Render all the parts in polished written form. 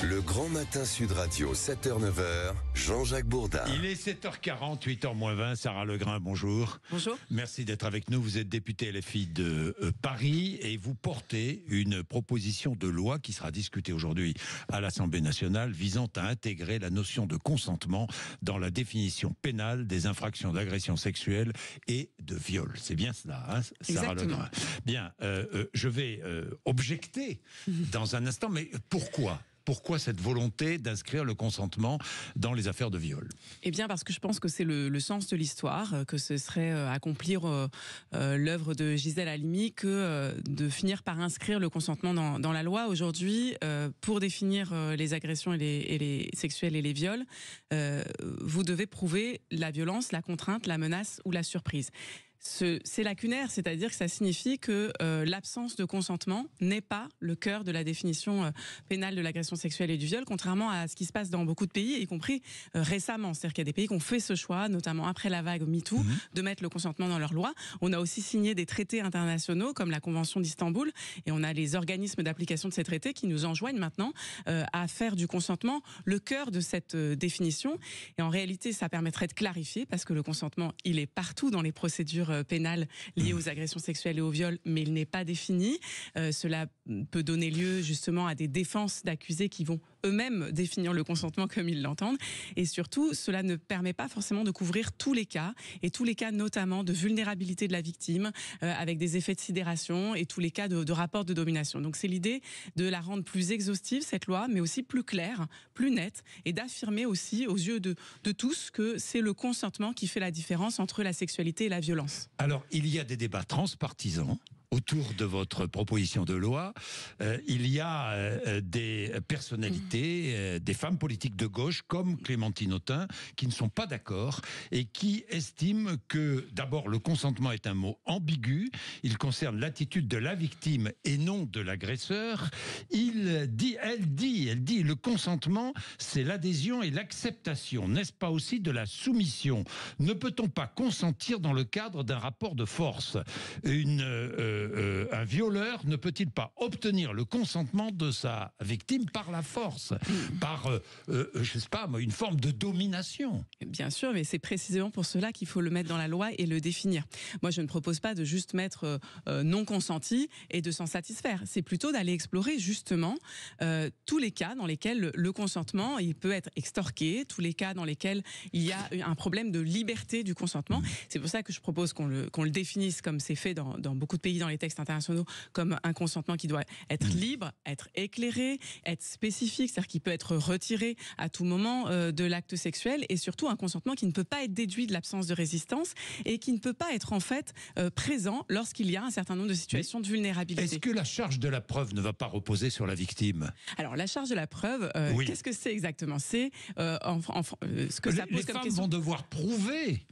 Le Grand Matin Sud Radio, 7h-9h, Jean-Jacques Bourdin. Il est 7h40, 8h-20, Sarah Legrain, bonjour. Bonjour. Merci d'être avec nous. Vous êtes député LFI de Paris et vous portez une proposition de loi qui sera discutée aujourd'hui à l'Assemblée nationale visant à intégrer la notion de consentement dans la définition pénale des infractions d'agression sexuelle et de viol. C'est bien cela, hein, Sarah Legrain. Bien, je vais objecter dans un instant, mais pourquoi ? Pourquoi cette volonté d'inscrire le consentement dans les affaires de viol ? Eh bien, parce que je pense que c'est le sens de l'histoire, que ce serait accomplir l'œuvre de Gisèle Halimi que de finir par inscrire le consentement dans la loi. Aujourd'hui, pour définir les agressions et les sexuelles et les viols, vous devez prouver la violence, la contrainte, la menace ou la surprise. C'est lacunaire, c'est-à-dire que ça signifie que l'absence de consentement n'est pas le cœur de la définition pénale de l'agression sexuelle et du viol, contrairement à ce qui se passe dans beaucoup de pays, y compris récemment. C'est-à-dire qu'il y a des pays qui ont fait ce choix, notamment après la vague MeToo, de mettre le consentement dans leur loi. On a aussi signé des traités internationaux, comme la Convention d'Istanbul, et on a les organismes d'application de ces traités qui nous enjoignent maintenant à faire du consentement le cœur de cette définition. Et en réalité, ça permettrait de clarifier, parce que le consentement, il est partout dans les procédures pénales liées aux agressions sexuelles et au viol, mais il n'est pas défini. Cela peut donner lieu justement à des défenses d'accusés qui vont eux-mêmes définir le consentement comme ils l'entendent. Et surtout, cela ne permet pas forcément de couvrir tous les cas, et tous les cas notamment de vulnérabilité de la victime, avec des effets de sidération, et tous les cas de rapport de domination. Donc c'est l'idée de la rendre plus exhaustive, cette loi, mais aussi plus claire, plus nette, et d'affirmer aussi aux yeux de tous que c'est le consentement qui fait la différence entre la sexualité et la violence. Alors, il y a des débats transpartisans autour de votre proposition de loi. Il y a des personnalités, des femmes politiques de gauche comme Clémentine Autain qui ne sont pas d'accord et qui estiment que d'abord le consentement est un mot ambigu, il concerne l'attitude de la victime et non de l'agresseur. Elle dit le consentement c'est l'adhésion et l'acceptation, n'est-ce pas aussi de la soumission? Ne peut-on pas consentir dans le cadre d'un rapport de force? Un violeur ne peut-il pas obtenir le consentement de sa victime par la force, par, je sais pas, une forme de domination? Bien sûr, mais c'est précisément pour cela qu'il faut le mettre dans la loi et le définir. Moi, je ne propose pas de juste mettre non consenti et de s'en satisfaire. C'est plutôt d'aller explorer justement tous les cas dans lesquels le consentement il peut être extorqué, tous les cas dans lesquels il y a un problème de liberté du consentement. C'est pour ça que je propose qu'on le définisse comme c'est fait dans beaucoup de pays, dans les textes internationaux, comme un consentement qui doit être libre, être éclairé, être spécifique, c'est-à-dire qu'il peut être retiré à tout moment de l'acte sexuel, et surtout un consentement qui ne peut pas être déduit de l'absence de résistance et qui ne peut pas être en fait présent lorsqu'il y a un certain nombre de situations de vulnérabilité. Est-ce que la charge de la preuve ne va pas reposer sur la victime? Alors la charge de la preuve, qu'est-ce que c'est exactement? C'est ce que ça pose les comme femmes question. vont devoir prouver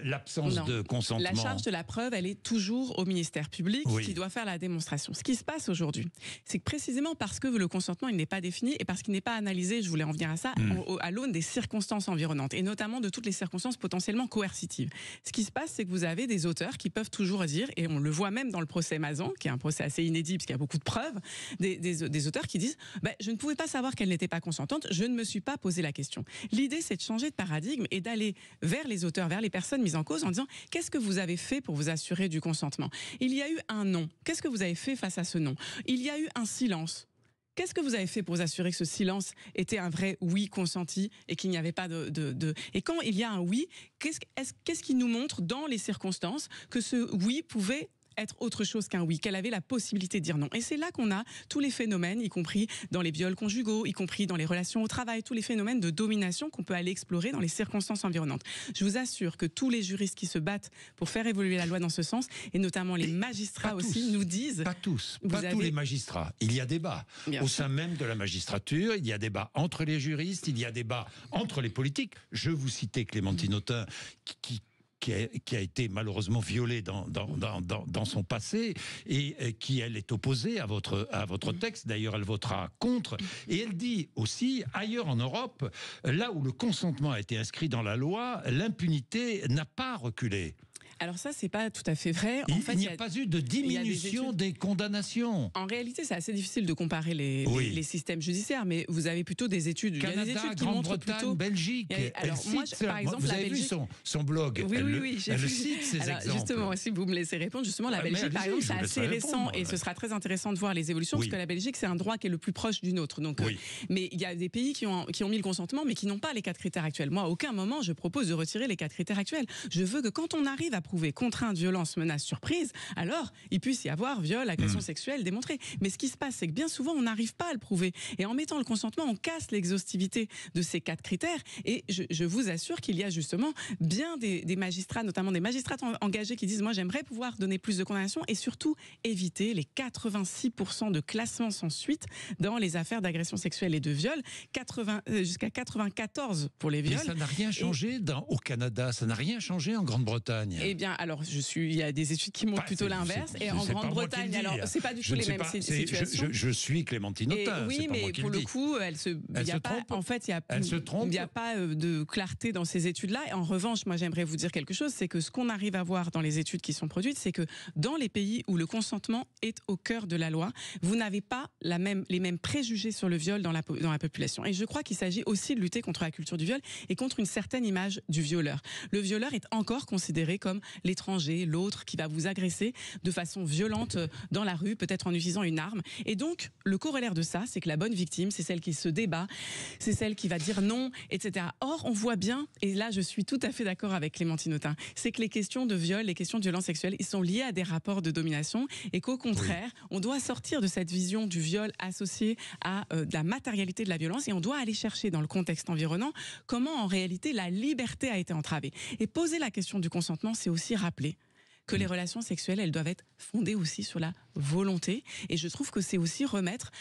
l'absence de consentement. La charge de la preuve, elle est toujours au ministère public qui doit faire la démonstration. Ce qui se passe aujourd'hui, c'est que précisément parce que le consentement il n'est pas défini et parce qu'il n'est pas analysé, je voulais en venir à ça, à l'aune des circonstances environnantes et notamment de toutes les circonstances potentiellement coercitives. Ce qui se passe, c'est que vous avez des auteurs qui peuvent toujours dire, et on le voit même dans le procès Mazan, qui est un procès assez inédit parce qu'il y a beaucoup de preuves, des auteurs qui disent je ne pouvais pas savoir qu'elle n'était pas consentante, je ne me suis pas posé la question. L'idée, c'est de changer de paradigme et d'aller vers les auteurs, vers les personnes mises en cause en disant qu'est-ce que vous avez fait pour vous assurer du consentement? Il y a eu un non. Qu'est-ce que vous avez fait face à ce non? Il y a eu un silence. Qu'est-ce que vous avez fait pour vous assurer que ce silence était un vrai oui consenti et qu'il n'y avait pas de... Et quand il y a un oui, qu'est-ce qui nous montre dans les circonstances que ce oui pouvait être autre chose qu'un oui, qu'elle avait la possibilité de dire non. Et c'est là qu'on a tous les phénomènes, y compris dans les viols conjugaux, y compris dans les relations au travail, tous les phénomènes de domination qu'on peut aller explorer dans les circonstances environnantes. Je vous assure que tous les juristes qui se battent pour faire évoluer la loi dans ce sens, et notamment les magistrats aussi, nous disent... Pas tous, tous les magistrats. Il y a débat au sein même de la magistrature, il y a débat entre les juristes, il y a débat entre les politiques. Je vous citais Clémentine Autain, qui a été malheureusement violée dans son passé et qui, elle, est opposée à votre texte. D'ailleurs, elle votera contre. Et elle dit aussi, ailleurs en Europe, là où le consentement a été inscrit dans la loi, l'impunité n'a pas reculé. Alors ça, c'est pas tout à fait vrai. Il n'y a pas eu de diminution des condamnations. En réalité, c'est assez difficile de comparer les systèmes judiciaires, mais vous avez plutôt des études. Canada, il y a des études qui Grande-Bretagne, plutôt... Belgique. Alors, moi, par exemple, vous avez vu son blog. Oui, elle le cite, ces exemples. Justement, si vous me laissez répondre, justement, la Belgique, par exemple, c'est assez récent et ce sera très intéressant de voir les évolutions, parce que la Belgique, c'est un droit qui est le plus proche du nôtre. Donc, mais il y a des pays qui ont mis le consentement, mais qui n'ont pas les 4 critères actuels. Moi, à aucun moment, je propose de retirer les 4 critères actuels. Je veux que quand on arrive à prouver contrainte, violence, menace, surprise, alors il puisse y avoir viol, agression sexuelle démontrée. Mais ce qui se passe, c'est que bien souvent, on n'arrive pas à le prouver. Et en mettant le consentement, on casse l'exhaustivité de ces 4 critères. Et je vous assure qu'il y a justement bien des magistrats, notamment des magistrats engagés, qui disent, moi, j'aimerais pouvoir donner plus de condamnations et surtout éviter les 86% de classements sans suite dans les affaires d'agression sexuelle et de viol, jusqu'à 94 pour les viols. Mais ça n'a rien changé au Canada, ça n'a rien changé en Grande-Bretagne. Eh bien, alors, il y a des études qui montrent plutôt l'inverse. Et en Grande-Bretagne, alors, c'est pas du tout les mêmes situations. Je suis Clémentine Autain. Oui, mais pour le coup, elle se trompe. En fait, il n'y a pas de clarté dans ces études-là. Et en revanche, moi, j'aimerais vous dire quelque chose, c'est que ce qu'on arrive à voir dans les études qui sont produites, c'est que dans les pays où le consentement est au cœur de la loi, vous n'avez pas les mêmes préjugés sur le viol dans la population. Et je crois qu'il s'agit aussi de lutter contre la culture du viol et contre une certaine image du violeur. Le violeur est encore considéré comme l'étranger, l'autre qui va vous agresser de façon violente dans la rue, peut-être en utilisant une arme. Et donc, le corollaire de ça, c'est que la bonne victime, c'est celle qui se débat, c'est celle qui va dire non, etc. Or, on voit bien, et là je suis tout à fait d'accord avec Clémentine Autain, c'est que les questions de viol, les questions de violence sexuelle, ils sont liés à des rapports de domination et qu'au contraire, on doit sortir de cette vision du viol associée à de la matérialité de la violence et on doit aller chercher dans le contexte environnant comment en réalité la liberté a été entravée. Et poser la question du consentement, c'est aussi rappeler que les relations sexuelles, elles doivent être fondées aussi sur la volonté. Et je trouve que c'est aussi remettre,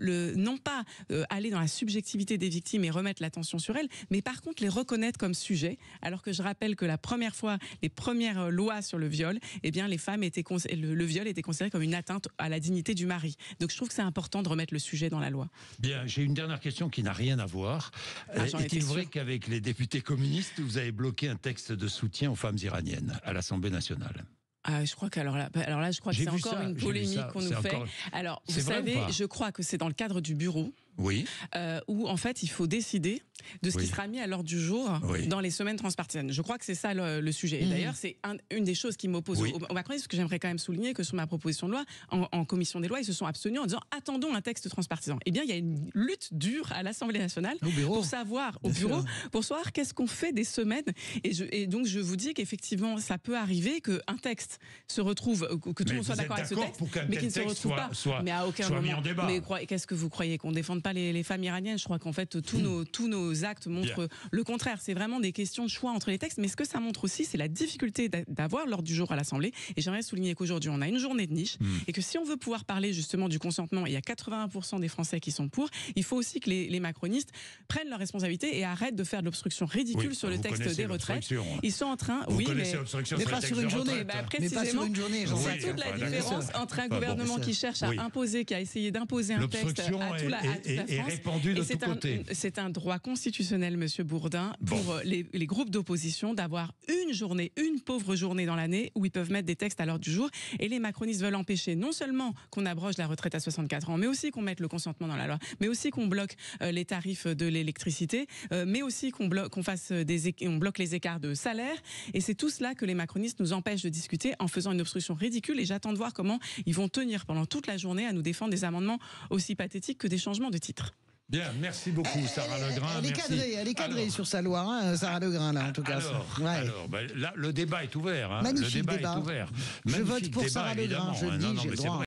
non pas aller dans la subjectivité des victimes et remettre l'attention sur elles, mais par contre les reconnaître comme sujet. Alors que je rappelle que la première fois, les premières lois sur le viol, eh bien les femmes le viol était considéré comme une atteinte à la dignité du mari. Donc je trouve que c'est important de remettre le sujet dans la loi. Bien, j'ai une dernière question qui n'a rien à voir. Est-il vrai qu'avec les députés communistes, vous avez bloqué un texte de soutien aux femmes iraniennes à l'Assemblée nationale ? Je crois que je crois que c'est encore une polémique qu'on nous fait. Alors, vous savez, je crois que c'est dans le cadre du bureau. Oui. Où en fait il faut décider de ce qui sera mis à l'ordre du jour dans les semaines transpartisanes. Je crois que c'est ça le sujet. Et d'ailleurs, c'est une des choses qui m'oppose au macronisme, parce que j'aimerais quand même souligner que sur ma proposition de loi, en commission des lois, ils se sont abstenus en disant attendons un texte transpartisan. Eh bien, il y a une lutte dure à l'Assemblée nationale pour savoir qu'est-ce qu'on fait des semaines. Et donc je vous dis qu'effectivement, ça peut arriver qu'un texte se retrouve, que tout le monde soit d'accord avec ce texte, mais qu'il ne se retrouve pas. Mais à aucun moment. Mais qu'est-ce que vous croyez qu'on défende pas les femmes iraniennes? Je crois qu'en fait tous nos actes montrent le contraire. C'est vraiment des questions de choix entre les textes. Mais ce que ça montre aussi, c'est la difficulté d'avoir l'ordre du jour à l'Assemblée. Et j'aimerais souligner qu'aujourd'hui on a une journée de niche et que si on veut pouvoir parler justement du consentement, il y a 81% des Français qui sont pour. Il faut aussi que les macronistes prennent leurs responsabilités et arrêtent de faire de l'obstruction ridicule sur le texte des retraites. Ils sont en train, mais pas sur une journée. Précisément, c'est toute la différence entre un gouvernement qui cherche à imposer, qui a essayé d'imposer un texte à toute la France. Répandu de tous côtés. C'est un droit constitutionnel, Monsieur Bourdin, pour les groupes d'opposition d'avoir une pauvre journée dans l'année où ils peuvent mettre des textes à l'ordre du jour. Et les macronistes veulent empêcher non sellement qu'on abroge la retraite à 64 ans, mais aussi qu'on mette le consentement dans la loi, mais aussi qu'on bloque les tarifs de l'électricité, mais aussi qu'on bloque les écarts de salaire. Et c'est tout cela que les macronistes nous empêchent de discuter en faisant une obstruction ridicule. Et j'attends de voir comment ils vont tenir pendant toute la journée à nous défendre des amendements aussi pathétiques que des changements de titre. Bien, merci beaucoup Sarah Legrain. Elle est cadrée sur sa loi, hein, Sarah Legrain, là, en tout cas. Là, le débat est ouvert. Hein. Magnifique le débat est ouvert. Je vote pour Sarah Legrain, je le dis, j'ai le droit.